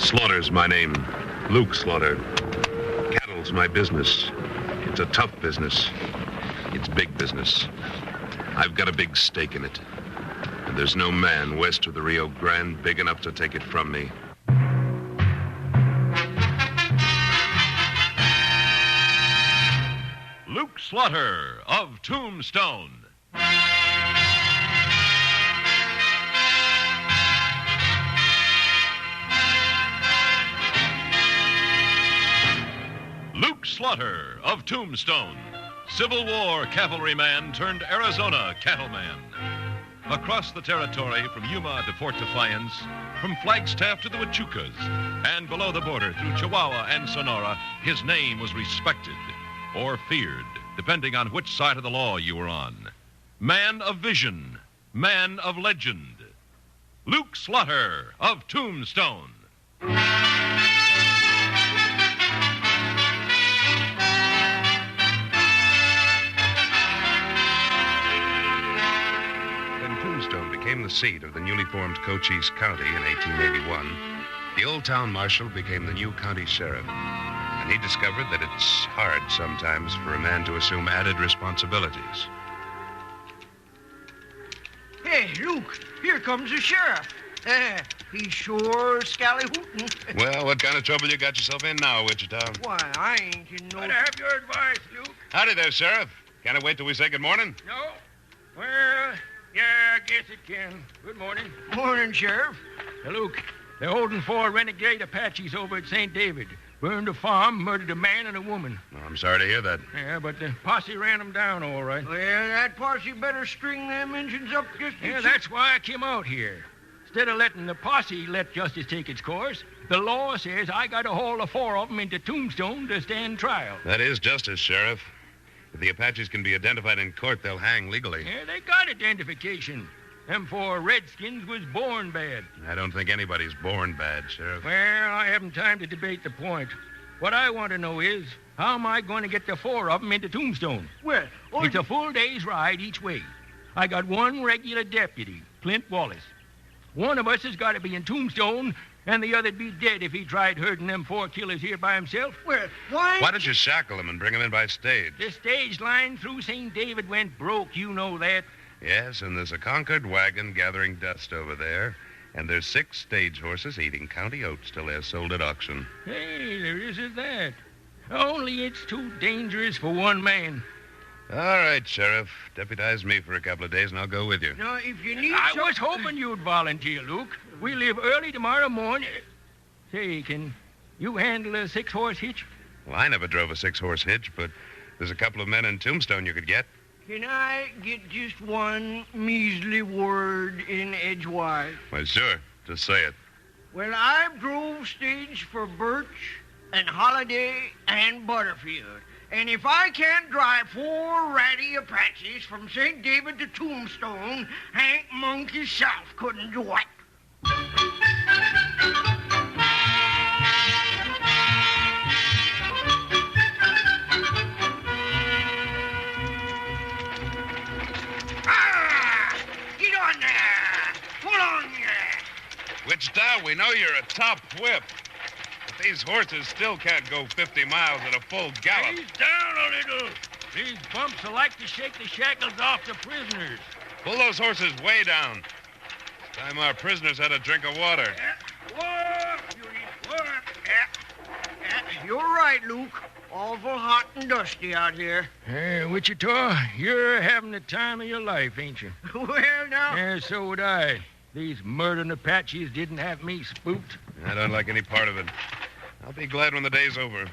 Slaughter's my name. Luke Slaughter. Cattle's my business. It's a tough business. It's big business. I've got a big stake in it. And there's no man west of the Rio Grande big enough to take it from me. Luke Slaughter of Tombstone. Luke Slaughter of Tombstone, Civil War cavalryman turned Arizona cattleman. Across the territory from Yuma to Fort Defiance, from Flagstaff to the Huachucas, and below the border through Chihuahua and Sonora, his name was respected or feared, depending on which side of the law you were on. Man of vision, man of legend, Luke Slaughter of Tombstone. Became the seat of the newly formed Cochise County in 1881, the old town marshal became the new county sheriff. And he discovered that it's hard sometimes for a man to assume added responsibilities. Hey, Luke, here comes the sheriff. He's sure scally-hootin'. Well, what kind of trouble you got yourself in now, Wichita? Why, I ain't in no... Better have your advice, Luke. Howdy there, Sheriff. Can I wait till we say good morning? No? Well, yeah, I guess it can. Good morning. Morning, Sheriff. Now, Luke, they're holding 4 renegade Apaches over at St. David. Burned a farm, murdered a man and a woman. Oh, I'm sorry to hear that. Yeah, but the posse ran them down all right. Well, that posse better string them engines up just... Yeah, that's why I came out here. Instead of letting the posse let justice take its course, the law says I got to haul the 4 of them into Tombstone to stand trial. That is justice, Sheriff. If the Apaches can be identified in court, they'll hang legally. Yeah, they got identification. Them 4 redskins was born bad. I don't think anybody's born bad, Sheriff. Well, I haven't time to debate the point. What I want to know is, how am I going to get the 4 of them into Tombstone? Well, It's a full day's ride each way. I got one regular deputy, Clint Wallace. One of us has got to be in Tombstone, and the other'd be dead if he tried herding them 4 killers here by himself. Well, why... Why don't you shackle them and bring them in by stage? The stage line through St. David went broke, you know that. Yes, and there's a Concord wagon gathering dust over there, and there's 6 stage horses eating county oats till they're sold at auction. Hey, there isn't that. Only it's too dangerous for one man. All right, Sheriff. Deputize me for a couple of days, and I'll go with you. Now, if you need I some... was hoping you'd volunteer, Luke. We leave early tomorrow morning. Say, can you handle a 6-horse hitch? Well, I never drove a 6-horse hitch, but there's a couple of men in Tombstone you could get. Can I get just one measly word in edgewise? Well, sure. Just say it. Well, I drove stage for Birch and Holiday and Butterfield. And if I can't drive 4 ratty Apaches from St. David to Tombstone, Hank Monk himself couldn't do it. Get on there! Pull on there! Wichita, we know you're a top whip. But these horses still can't go 50 miles at a full gallop. Ease down a little. These bumps will like to shake the shackles off the prisoners. Pull those horses way down. It's time our prisoners had a drink of water. You're right, Luke. Awful hot and dusty out here. Hey, Wichita, you're having the time of your life, ain't you? Well, now... Yeah, so would I. These murdering Apaches didn't have me spooked. I don't like any part of it. I'll be glad when the day's over.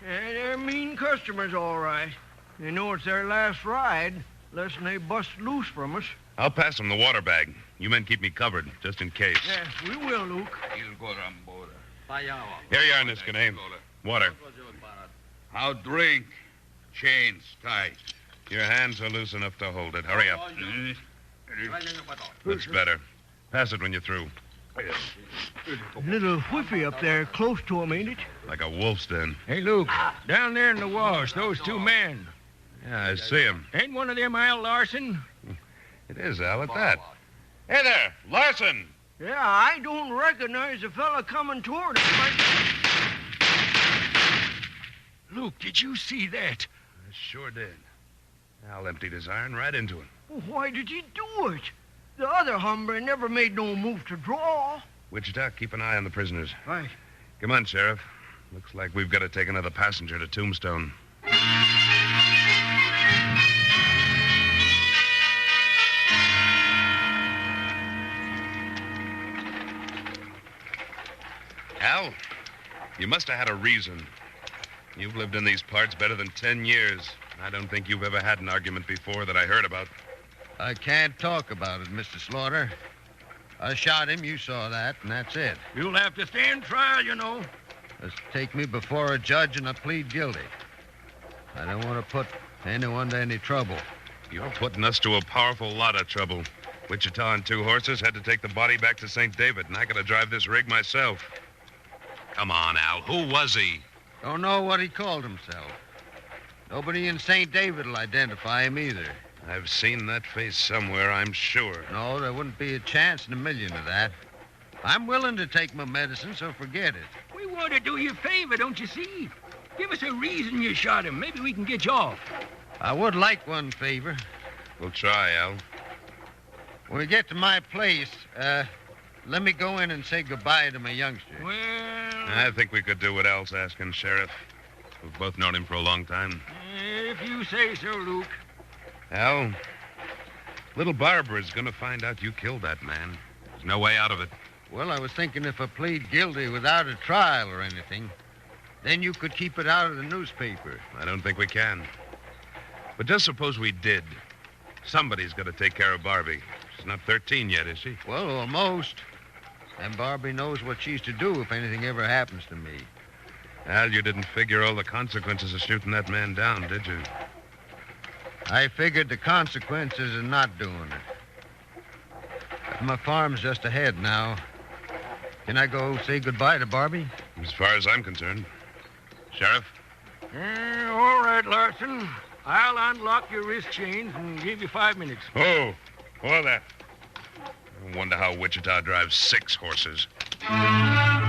They're mean customers, all right. They know it's their last ride, lest they bust loose from us. I'll pass them the water bag. You men keep me covered, just in case. Yes, we will, Luke. Here you are, Niskane. Water. I'll drink. Chains tight. Your hands are loose enough to hold it. Hurry up. That's better. Pass it when you're through. Little whiffy up there close to him, ain't it? Like a wolf's den. Hey, Luke, down there in the wash, those 2 men. Yeah, I see him. Ain't one of them Al Larson? It is, Al, at that. Hey there, Larson. Yeah, I don't recognize the fella coming toward us. Luke, did you see that? I sure did. Al emptied his iron right into him. Well, why did he do it? The other hombre never made no move to draw. Wichita, keep an eye on the prisoners. Right. Come on, Sheriff. Looks like we've got to take another passenger to Tombstone. Al, you must have had a reason. You've lived in these parts better than 10 years. I don't think you've ever had an argument before that I heard about. I can't talk about it, Mr. Slaughter. I shot him, you saw that, and that's it. You'll have to stand trial, you know. Just take me before a judge and I plead guilty. I don't want to put anyone to any trouble. You're putting us to a powerful lot of trouble. Wichita and 2 horses had to take the body back to St. David, and I got to drive this rig myself. Come on, Al. Who was he? Don't know what he called himself. Nobody in St. David will identify him either. I've seen that face somewhere, I'm sure. No, there wouldn't be a chance in a million of that. I'm willing to take my medicine, so forget it. We want to do you a favor, don't you see? Give us a reason you shot him. Maybe we can get you off. I would like one favor. We'll try, Al. When we get to my place, let me go in and say goodbye to my youngster. Well, I think we could do what Al's asking, Sheriff. We've both known him for a long time. if you say so, Luke. Al, little Barbara's going to find out you killed that man. There's no way out of it. Well, I was thinking if I plead guilty without a trial or anything, then you could keep it out of the newspaper. I don't think we can. But just suppose we did. Somebody's got to take care of Barbie. She's not 13 yet, is she? Well, almost. And Barbie knows what she's to do if anything ever happens to me. Al, you didn't figure all the consequences of shooting that man down, did you? I figured the consequences of not doing it. But my farm's just ahead now. Can I go say goodbye to Barbie? As far as I'm concerned. Sheriff? All right, Larson. I'll unlock your wrist chains and give you 5 minutes. Oh, all that. I wonder how Wichita drives 6 horses. I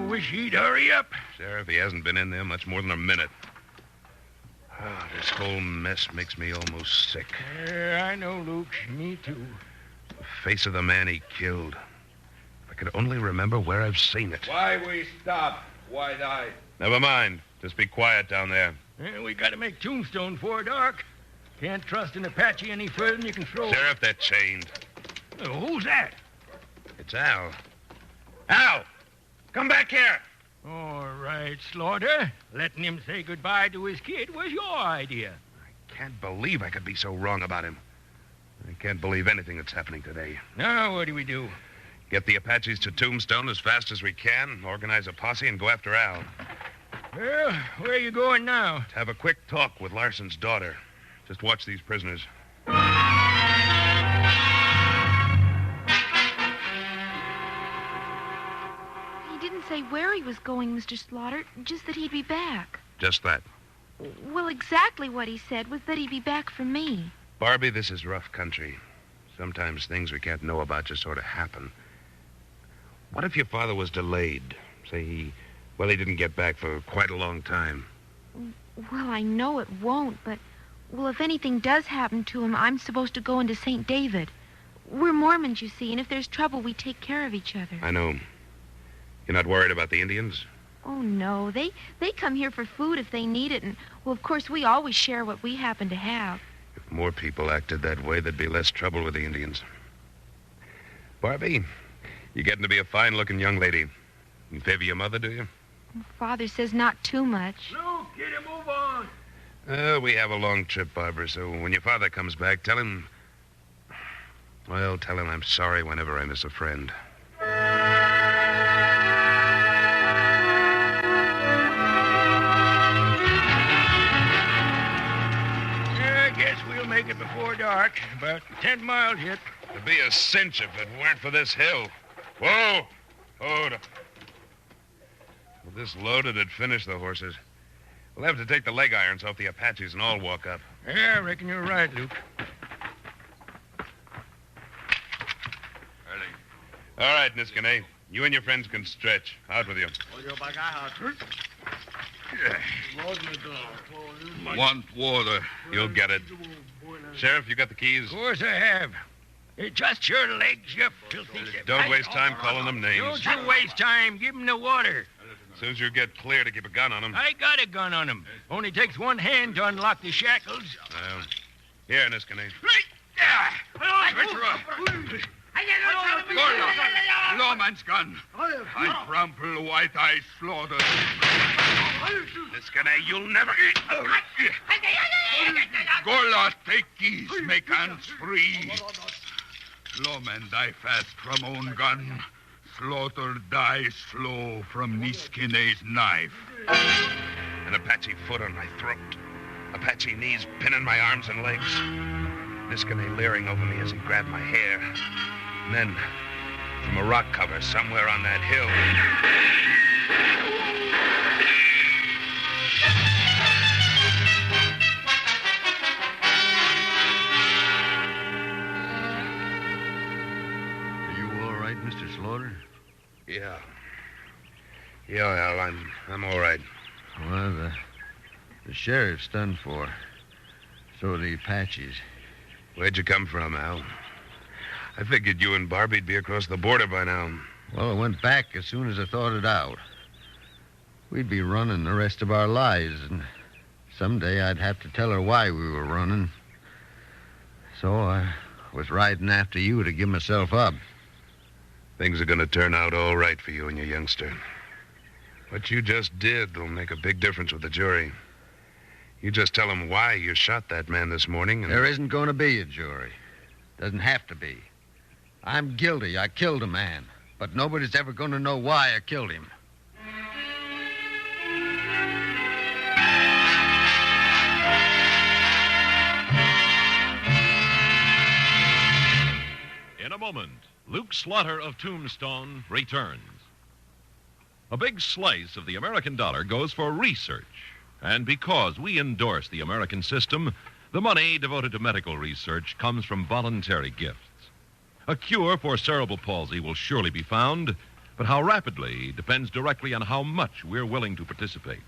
wish he'd hurry up. Sheriff, he hasn't been in there much more than a minute. Oh, this whole mess makes me almost sick. I know, Luke. Me too. The face of the man he killed. If I could only remember where I've seen it. Why we stop? Wide-eyed. Never mind. Just be quiet down there. We got to make Tombstone before dark. Can't trust an Apache any further than you can throw. Sheriff, they're chained. Who's that? It's Al. Al! Come back here! All right, Slaughter. Letting him say goodbye to his kid was your idea. I can't believe I could be so wrong about him. I can't believe anything that's happening today. Now, what do we do? Get the Apaches to Tombstone as fast as we can, organize a posse, and go after Al. Well, where are you going now? Have a quick talk with Larson's daughter. Just watch these prisoners. He didn't say where he was going, Mr. Slaughter, just that he'd be back. Just that. Well, exactly what he said was that he'd be back for me. Barbie, this is rough country. Sometimes things we can't know about just sort of happen. What if your father was delayed? Say he didn't get back for quite a long time. Well, I know it won't, but... Well, if anything does happen to him, I'm supposed to go into St. David. We're Mormons, you see, and if there's trouble, we take care of each other. I know. You're not worried about the Indians? Oh, no. They come here for food if they need it, and, well, of course, we always share what we happen to have. If more people acted that way, there'd be less trouble with the Indians. Barbie, you're getting to be a fine-looking young lady. You favor your mother, do you? Father says not too much. Luke, get a move on. We have a long trip, Barbara, so when your father comes back, tell him I'm sorry whenever I miss a friend. I guess we'll make it before dark. About 10 miles yet. It'd be a cinch if it weren't for this hill. Whoa! Hold up. With this loaded, it'd finish the horses. We'll have to take the leg irons off the Apaches and all walk up. Yeah, I reckon you're right, Luke. All right, Niskane. You and your friends can stretch. Out with you. Want water. You'll get it. Sheriff, you got the keys? Of course I have. Just your legs, you filthy... Don't waste time calling them names. Don't you waste time. Give him the water. As soon as you get clear to keep a gun on them. I got a gun on him. Only takes one hand to unlock the shackles. Here, Niskane. Lawman's gun. I trample white-eye slaughter. Niskane, you'll never... Gorla, take keys, make hands free. Lawman die fast from own gun. Slaughter die slow from Niskane's knife. An Apache foot on my throat. Apache knees pinning my arms and legs. Niskane leering over me as he grabbed my hair. And then, from a rock cover somewhere on that hill... Mr. Slaughter? Yeah. Yeah, Al, I'm all right. Well, the sheriff's done for. So are the Apaches. Where'd you come from, Al? I figured you and Barbie'd be across the border by now. Well, I went back as soon as I thought it out. We'd be running the rest of our lives, and someday I'd have to tell her why we were running. So I was riding after you to give myself up. Things are going to turn out all right for you and your youngster. What you just did will make a big difference with the jury. You just tell them why you shot that man this morning and... There isn't going to be a jury. Doesn't have to be. I'm guilty. I killed a man. But nobody's ever going to know why I killed him. In a moment, Luke Slaughter of Tombstone returns. A big slice of the American dollar goes for research. And because we endorse the American system, the money devoted to medical research comes from voluntary gifts. A cure for cerebral palsy will surely be found, but how rapidly depends directly on how much we're willing to participate.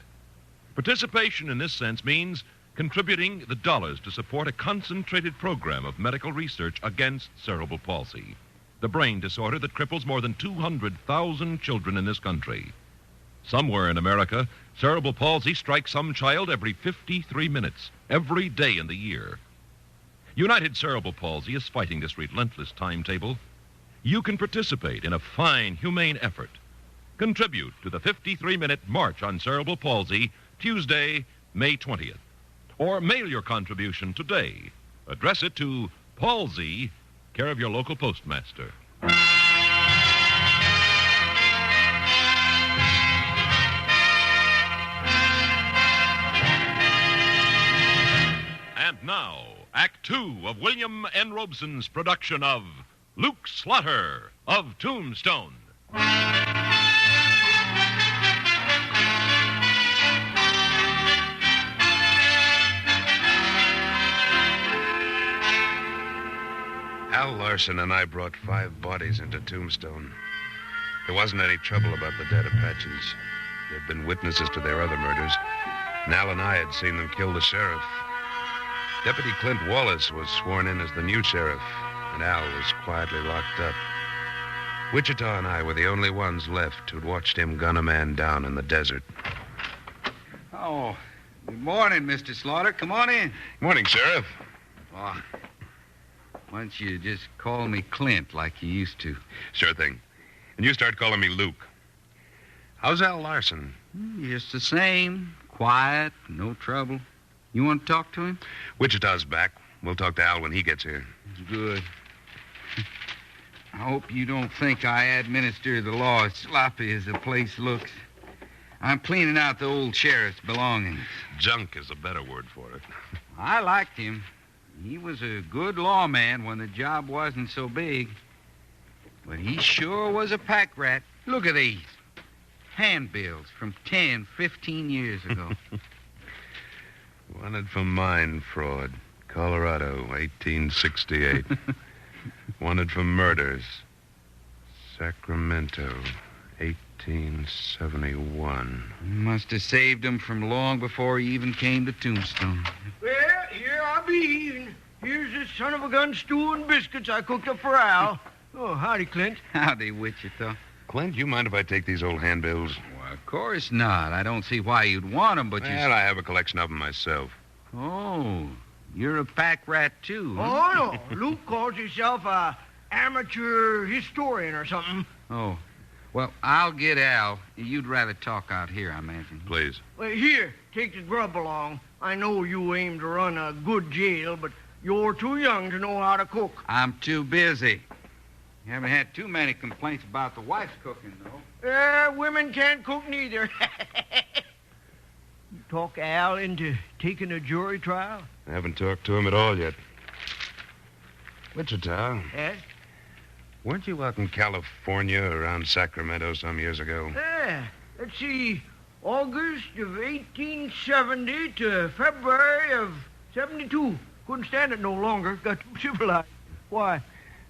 Participation in this sense means contributing the dollars to support a concentrated program of medical research against cerebral palsy, the brain disorder that cripples more than 200,000 children in this country. Somewhere in America, cerebral palsy strikes some child every 53 minutes, every day in the year. United Cerebral Palsy is fighting this relentless timetable. You can participate in a fine, humane effort. Contribute to the 53-minute March on Cerebral Palsy, Tuesday, May 20th. Or mail your contribution today. Address it to Palsy, care of your local postmaster. And now, Act Two of William N. Robson's production of Luke Slaughter of Tombstone. Al Larson and I brought 5 bodies into Tombstone. There wasn't any trouble about the dead Apaches. They'd been witnesses to their other murders, and Al and I had seen them kill the sheriff. Deputy Clint Wallace was sworn in as the new sheriff, and Al was quietly locked up. Wichita and I were the only ones left who'd watched him gun a man down in the desert. Oh, good morning, Mr. Slaughter. Come on in. Morning, Sheriff. Oh, why don't you just call me Clint like you used to? Sure thing. And you start calling me Luke. How's Al Larson? Just the same. Quiet, no trouble. You want to talk to him? Wichita's back. We'll talk to Al when he gets here. Good. I hope you don't think I administer the law as sloppy as the place looks. I'm cleaning out the old sheriff's belongings. Junk is a better word for it. I liked him. He was a good lawman when the job wasn't so big. But he sure was a pack rat. Look at these. Handbills from 10, 15 years ago. Wanted for mine fraud. Colorado, 1868. Wanted for murders. Sacramento, 1871. Must have saved him from long before he even came to Tombstone. Well, here I be. And here's this son of a gun stew and biscuits I cooked up for Al. Oh, howdy, Clint. Howdy, Wichita. Clint, you mind if I take these old handbills? Well, of course not. I don't see why you'd want them, but Well, I have a collection of them myself. Oh, you're a pack rat, too, huh? Oh, no. Luke calls himself a amateur historian or something. Oh. Well, I'll get Al. You'd rather talk out here, I imagine. Please. Well, here, take the grub along. I know you aim to run a good jail, but you're too young to know how to cook. I'm too busy. You haven't had too many complaints about the wife's cooking, though. Women can't cook neither. You talk Al into taking a jury trial? I haven't talked to him at all yet. Wichita, Yes? weren't you out in California around Sacramento some years ago? Let's see. August of 1870 to February of 72. Couldn't stand it no longer. Got too civilized. Why?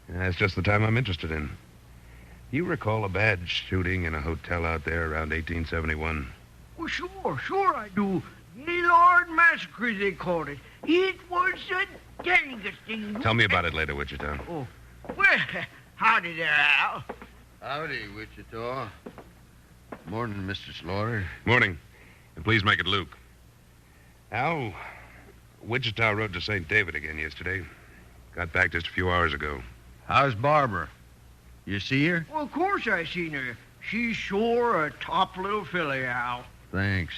That's just the time I'm interested in. You recall a bad shooting in a hotel out there around 1871? Well, sure I do. Gaylord Massacre, they called it. It was the dangest thing. Tell me about it later, Wichita. Oh. Well, howdy there, Al. Howdy, Wichita. Morning, Mr. Slaughter. Morning. And please make it Luke. Al, Wichita rode to St. David again yesterday. Got back just a few hours ago. How's Barbara? You see her? Well, of course I seen her. She's sure a top little filly, Al. Thanks.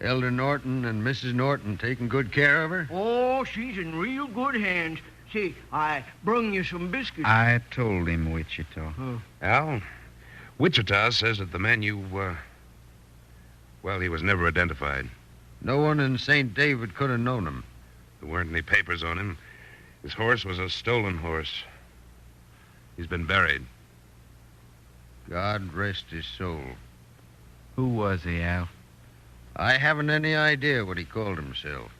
Elder Norton and Mrs. Norton taking good care of her? Oh, she's in real good hands. Say, I brung you some biscuits. I told him, Wichita. Al, Wichita says that the man you, well, he was never identified. No one in St. David could have known him. There weren't any papers on him. His horse was a stolen horse. He's been buried. God rest his soul. Who was he, Al? I haven't any idea what he called himself.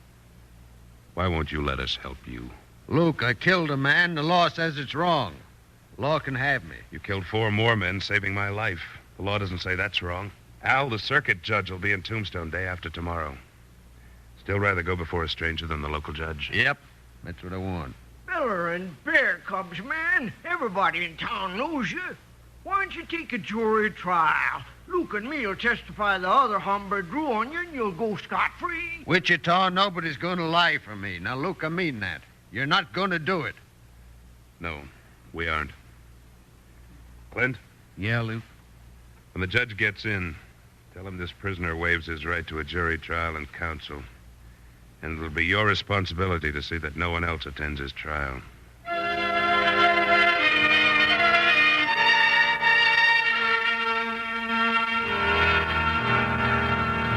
Why won't you let us help you? Luke, I killed a man. The law says it's wrong. Law can have me. You killed 4 more men, saving my life. The law doesn't say that's wrong. Al, the circuit judge will be in Tombstone day after tomorrow. Still rather go before a stranger than the local judge. Yep, that's what I want. Miller and Bear Cubs, man. Everybody in town knows you. Why don't you take a jury trial? Luke and me'll testify the other hombre drew on you, and you'll go scot-free. Wichita, nobody's going to lie for me. Now, Luke, I mean that. You're not going to do it. No, we aren't. Clint, Yeah, Luke? when the judge gets in, tell him this prisoner waives his right to a jury trial and counsel. And it'll be your responsibility to see that no one else attends his trial.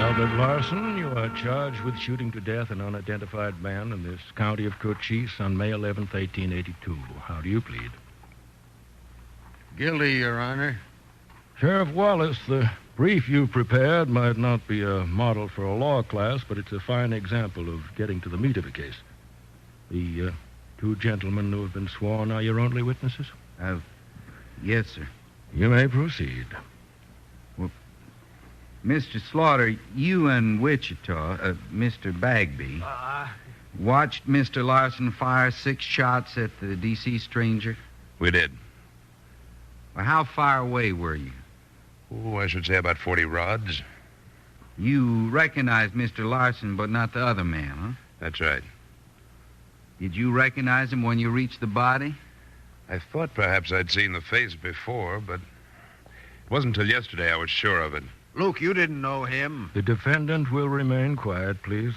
Albert Larson, you are charged with shooting to death an unidentified man in this county of Cochise on May 11th, 1882. How do you plead? Guilty, Your Honor. Sheriff Wallace, the brief you prepared might not be a model for a law class, but it's a fine example of getting to the meat of a case. The 2 gentlemen who have been sworn are your only witnesses? Yes, sir. You may proceed. Mr. Slaughter, you and Wichita, Mr. Bagby, watched Mr. Larson fire 6 shots at the deceased stranger? We did. Well, how far away were you? Oh, I should say about 40 rods. You recognized Mr. Larson, but not the other man, huh? That's right. Did you recognize him when you reached the body? I thought perhaps I'd seen the face before, but it wasn't until yesterday I was sure of it. Luke, you didn't know him. The defendant will remain quiet, please.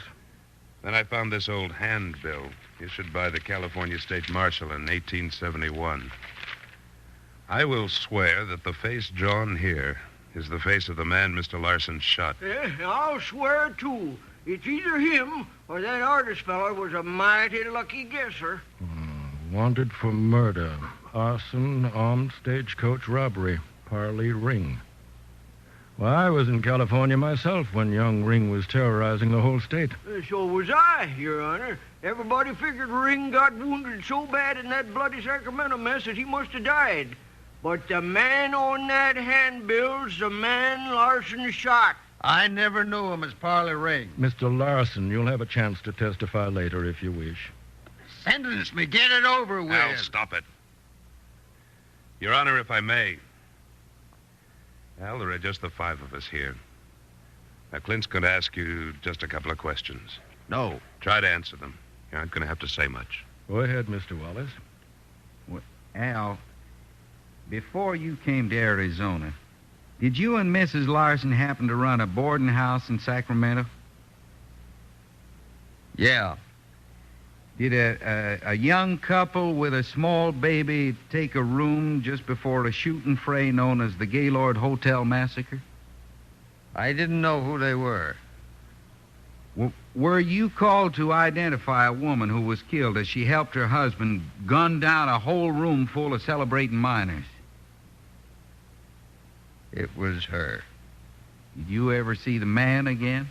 Then I found this old handbill issued by the California State Marshal in 1871. I will swear that the face drawn here is the face of the man Mr. Larson shot. I'll swear, too. It's either him or that artist fella was a mighty lucky guesser. Wanted for murder, arson, armed stagecoach robbery, Parley ring. Well, I was in California myself when young Ring was terrorizing the whole state. So was I, Your Honor. Everybody figured Ring got wounded so bad in that bloody Sacramento mess that he must have died. But the man on that handbill's the man Larson shot. I never knew him as Parley Ring. Mr. Larson, you'll have a chance to testify later if you wish. Sentence me. Get it over with. Al, stop it. Your Honor, if I may. Al, there are just the five of us here. Now, Clint's going to ask you just a couple of questions. No. Try to answer them. You aren't going to have to say much. Go ahead, Mr. Wallace. Well, Al, before you came to Arizona, did you and Mrs. Larson happen to run a boarding house in Sacramento? Yeah. Did a young couple with a small baby take a room just before a shooting fray known as the Gaylord Hotel Massacre? I didn't know who they were. Were you called to identify a woman who was killed as she helped her husband gun down a whole room full of celebrating minors? It was her. Did you ever see the man again?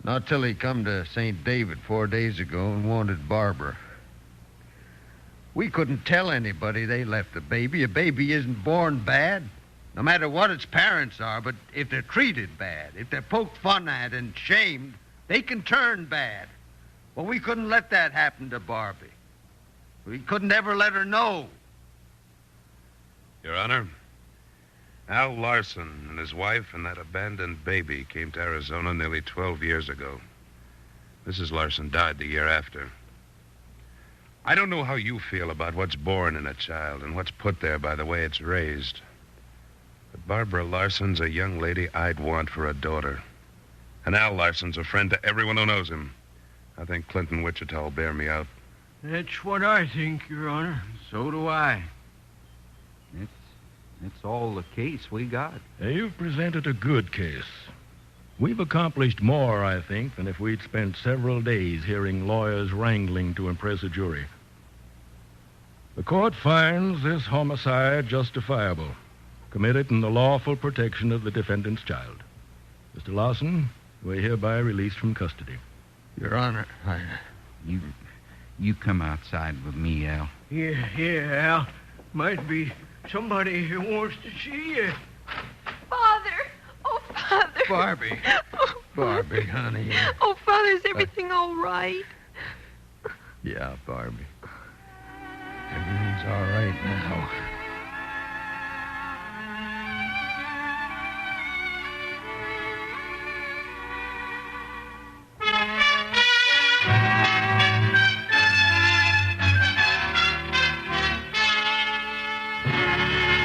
Not till he come to St. David 4 days ago and wanted Barbara. We couldn't tell anybody they left the baby. A baby isn't born bad, no matter what its parents are, but if they're treated bad, if they're poked fun at and shamed, they can turn bad. Well, we couldn't let that happen to Barbie. We couldn't ever let her know. Your Honor, Al Larson and his wife and that abandoned baby came to Arizona nearly 12 years ago. Mrs. Larson died the year after. I don't know how you feel about what's born in a child and what's put there by the way it's raised. But Barbara Larson's a young lady I'd want for a daughter. And Al Larson's a friend to everyone who knows him. I think Clint and Wichita will bear me out. That's what I think, Your Honor. So do I. It's all the case we got. You've presented a good case. We've accomplished more, I think, than if we'd spent several days hearing lawyers wrangling to impress a jury. The court finds this homicide justifiable, committed in the lawful protection of the defendant's child. Mr. Larson, you are hereby released from custody. Your Honor, You come outside with me, Al. Yeah, Al. Might be somebody who wants to see you. Father! Oh, Father! Barbie. Oh, Barbie, honey. oh, Father, is everything all right? Yeah, Barbie. Everything's all right now.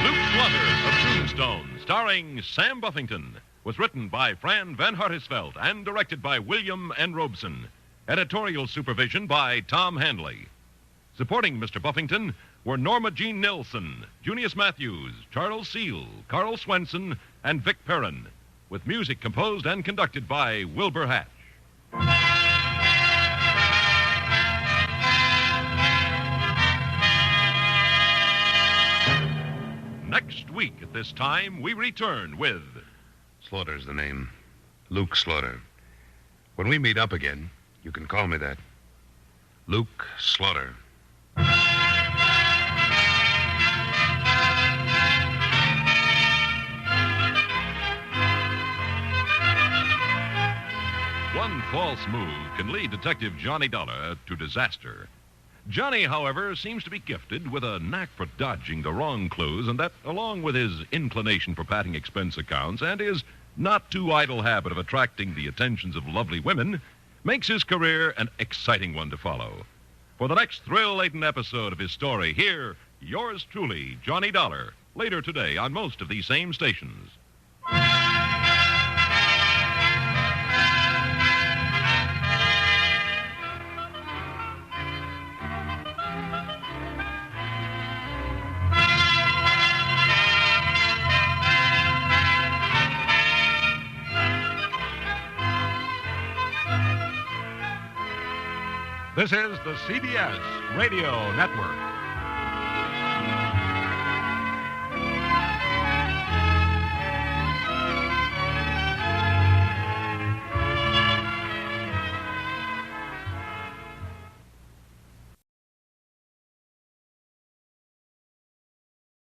Luke Slaughter of Tombstone, starring Sam Buffington, was written by Fran Van Hartisveld and directed by William N. Robson. Editorial supervision by Tom Hanley. Supporting Mr. Buffington were Norma Jean Nilsson, Junius Matthews, Charles Seal, Carl Swenson, and Vic Perrin, with music composed and conducted by Wilbur Hatch. Next week at this time, we return with... Slaughter's the name. Luke Slaughter. When we meet up again, you can call me that. Luke Slaughter. One false move can lead Detective Johnny Dollar to disaster. Johnny, however, seems to be gifted with a knack for dodging the wrong clues, and that, along with his inclination for padding expense accounts and his not too idle habit of attracting the attentions of lovely women, makes his career an exciting one to follow. For the next thrill-laden episode of his story, hear yours truly, Johnny Dollar, later today on most of these same stations. This is the CBS Radio Network.